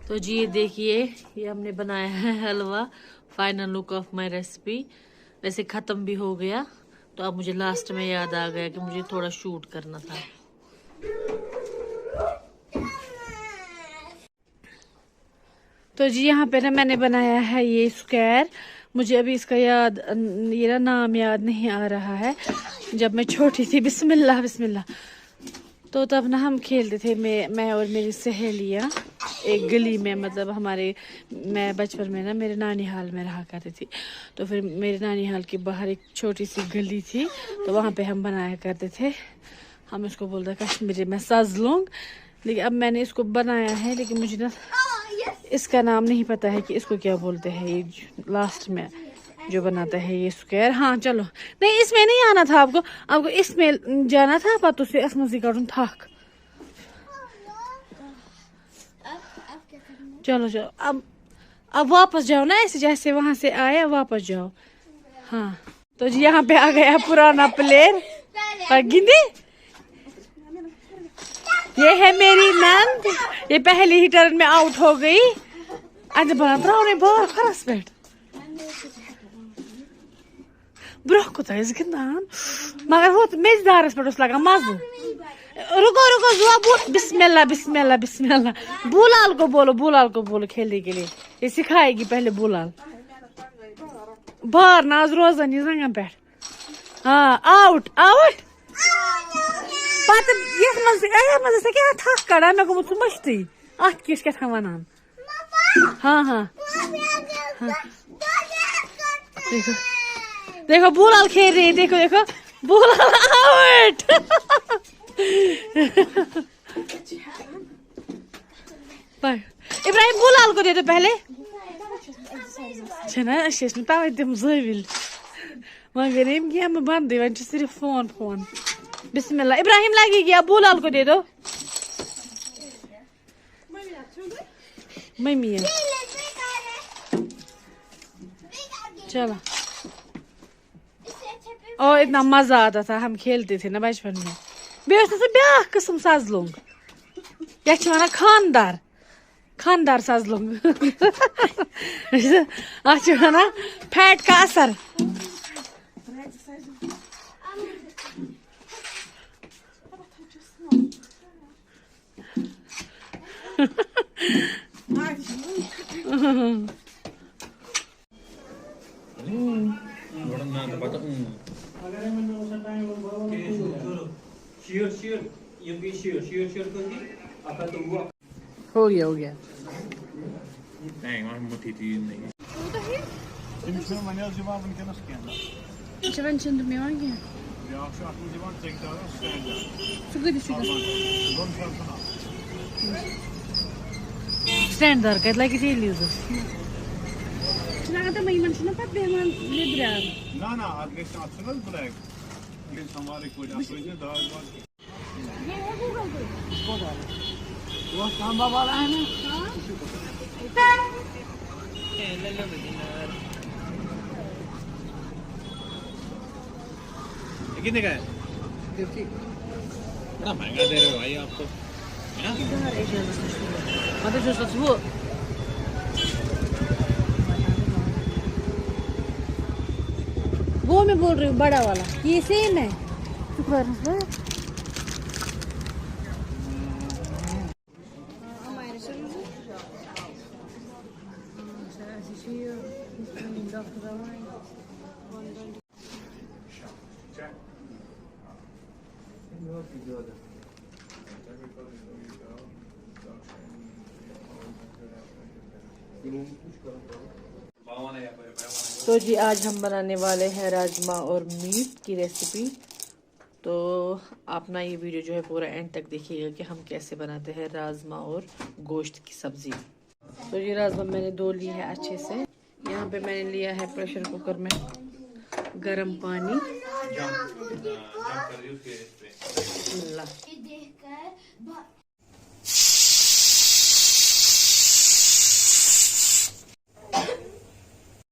तो जी ये देखिए, ये हमने बनाया है हलवा। Final look of my recipe. वैसे ख़त्म भी हो गया, तो अब मुझे लास्ट में याद आ गया कि मुझे थोड़ा शूट करना था। तो जी यहाँ पे ना मैंने बनाया है ये स्क्वायर। मुझे अभी इसका ये ना नाम याद नहीं आ रहा है। जब मैं छोटी थी, बिस्मिल्लाह बिस्मिल्लाह, तो तब ना हम खेलते थे, मैं और मेरी सहेलियाँ एक गली में, मतलब मैं बचपन में ना मेरे नानी हाल में रहा करती थी। तो फिर मेरे नानी हाल के बाहर एक छोटी सी गली थी, तो वहाँ पे हम बनाया करते थे। हम इसको बोलते कश्मीरी में सजलोंग। लेकिन अब मैंने इसको बनाया है, लेकिन मुझे ना इसका नाम नहीं पता है कि इसको क्या बोलते हैं। ये लास्ट में जो बनाता है ये स्क्वायर। हाँ चलो, नहीं इसमें नहीं आना था आपको, आपको इसमें जाना था। पतों से असमसी काटूं थक। चलो चलो, अब वापस जाओ ना, ऐसे जैसे वहां से आए वापस जाओो। हाँ तो जी यहाँ पे आ गया पुराना प्लेयर गिंदी। ये है मेरी नंद, ये पहली ही टर्न में आउट हो गई। आज बना बहुत खरास पे ब्रोह को गिंदान, मगर हो मेजदारस पे लगा मज। रुको रुको जुआ बिस्मिल्लाह बिस्मिल्लाह बिस्मिल्लाह। बुलाल को बोलो खेलने के लिए, ये सिखाएगी पहले बुलाल। बार नाज रोजन ये जंगन पे। हाँ आउट आउट। पत यस मज से क्या थक कड़ा मे गोमुत सु मश्ती अत किस क्या वनान। हाँ हाँ देखो देखो बुलाल खेल रही है, देखो देखो बुलाल आउट। इब्राहिम बुलाल को दे दो पहले। तवे तम जविल मगर यम गेम बंद वन सिर्फ फोन फोन। बिस्मिल्लाह इब्राहिम लगेगी, अब बुलाल को दे दो। मम्मी है चलो। और इतना मजा आता था, हम खेलते थे ना बचपन में। ब्या किस्म सजलोंग या खानदार खानदार सजलोंग। ना फैट का असर। हो गया नहीं वहाँ मुट्ठी थी नहीं। स्टैंड दर कत लगे थे लीजो तो मैं मन सुना पत बेहमान लिब्रा ना ना आज के साथ सुनल ब्लैक लेकिन हमारे कोई ना कोई ने दाग बात ये है गूगल पे इसको डाल वो सांबा वाला है ना। हां ले लो डिनर कितने का है? 50। बड़ा महंगा दे रहे हो भाई आप तो, है ना? मतलब जो सच वो मैं बोल रही हूँ बड़ा वाला ये सेम है। तो जी आज हम बनाने वाले हैं राजमा और मीट की रेसिपी। तो आप ना ये वीडियो जो है पूरा एंड तक देखिएगा कि हम कैसे बनाते हैं राजमा और गोश्त की सब्जी। तो ये राजमा मैंने धो ली है अच्छे से। यहाँ पे मैंने लिया है प्रेशर कुकर में गरम पानी।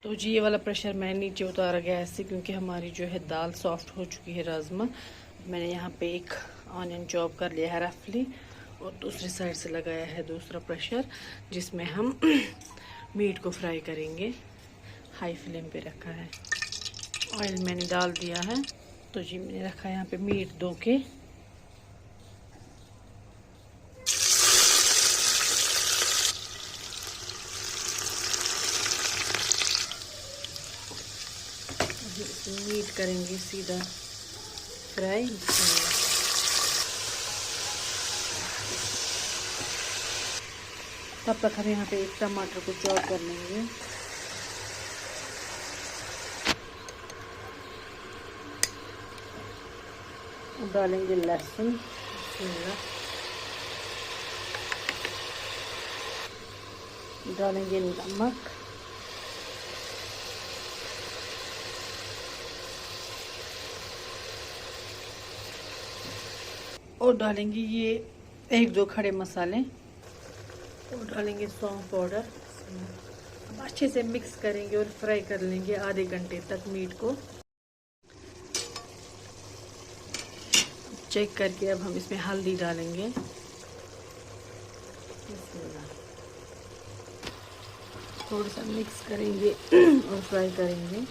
तो जी ये वाला प्रेशर मैंने नीचे उतारा गैस से, क्योंकि हमारी जो है दाल सॉफ्ट हो चुकी है राजमा। मैंने यहाँ पे एक ऑनियन चॉप कर लिया है रफली, और दूसरी साइड से लगाया है दूसरा प्रेशर, जिसमें हम मीट को फ्राई करेंगे। हाई फ्लेम पे रखा है। ऑयल मैंने डाल दिया है। तो जी मैंने रखा है यहाँ पे मीट धो के। मीट करेंगे सीधा फ्राई। तब तक हम यहाँ पे एक टमाटर को चॉप कर लेंगे। डालेंगे लहसुन, डालेंगे नमक, और डालेंगे ये 1-2 खड़े मसाले, और डालेंगे सौंफ पाउडर। अब अच्छे से मिक्स करेंगे और फ्राई कर लेंगे आधे घंटे तक मीट को। चेक करके अब हम इसमें हल्दी डालेंगे। थोड़ा सा मिक्स करेंगे और फ्राई करेंगे।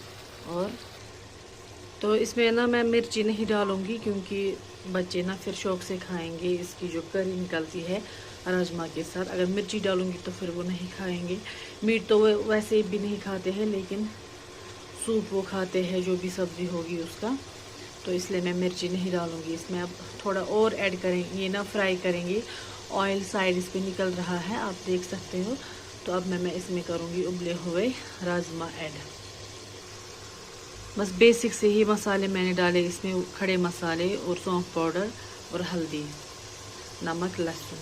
और तो इसमें ना मैं मिर्ची नहीं डालूंगी, क्योंकि बच्चे ना फिर शौक से खाएंगे इसकी जो करी निकलती है राजमा के साथ। अगर मिर्ची डालूंगी तो फिर वो नहीं खाएंगे। मीट तो वो वैसे भी नहीं खाते हैं, लेकिन सूप वो खाते हैं, जो भी सब्जी होगी उसका। तो इसलिए मैं मिर्ची नहीं डालूंगी इसमें। अब थोड़ा और ऐड करेंगे, ये ना फ्राई करेंगे। ऑयल साइड इस पे निकल रहा है, आप देख सकते हो। तो अब मैं इसमें करूँगी उबले हुए राजमा ऐड। बस बेसिक से ही मसाले मैंने डाले इसमें, खड़े मसाले और सौंफ पाउडर और हल्दी, नमक, लहसुन।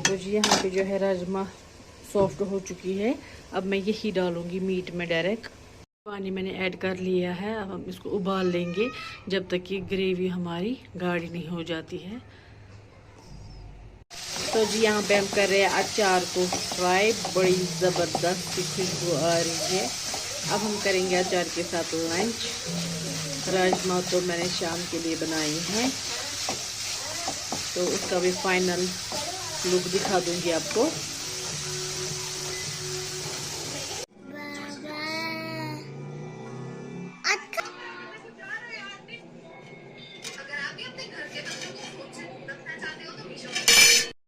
तो जी यहाँ पे जो है राजमा सॉफ्ट हो चुकी है। अब मैं यही डालूंगी मीट में डायरेक्ट। पानी मैंने ऐड कर लिया है। अब हम इसको उबाल लेंगे जब तक कि ग्रेवी हमारी गाढ़ी नहीं हो जाती है। तो जी यहाँ पे हम कर रहे हैं अचार को फ्राई। बड़ी ज़बरदस्त खुशबू आ रही है। अब हम करेंगे अचार के साथ लंच। राजमा तो मैंने शाम के लिए बनाई है, तो उसका भी फाइनल लुक दिखा दूंगी आपको।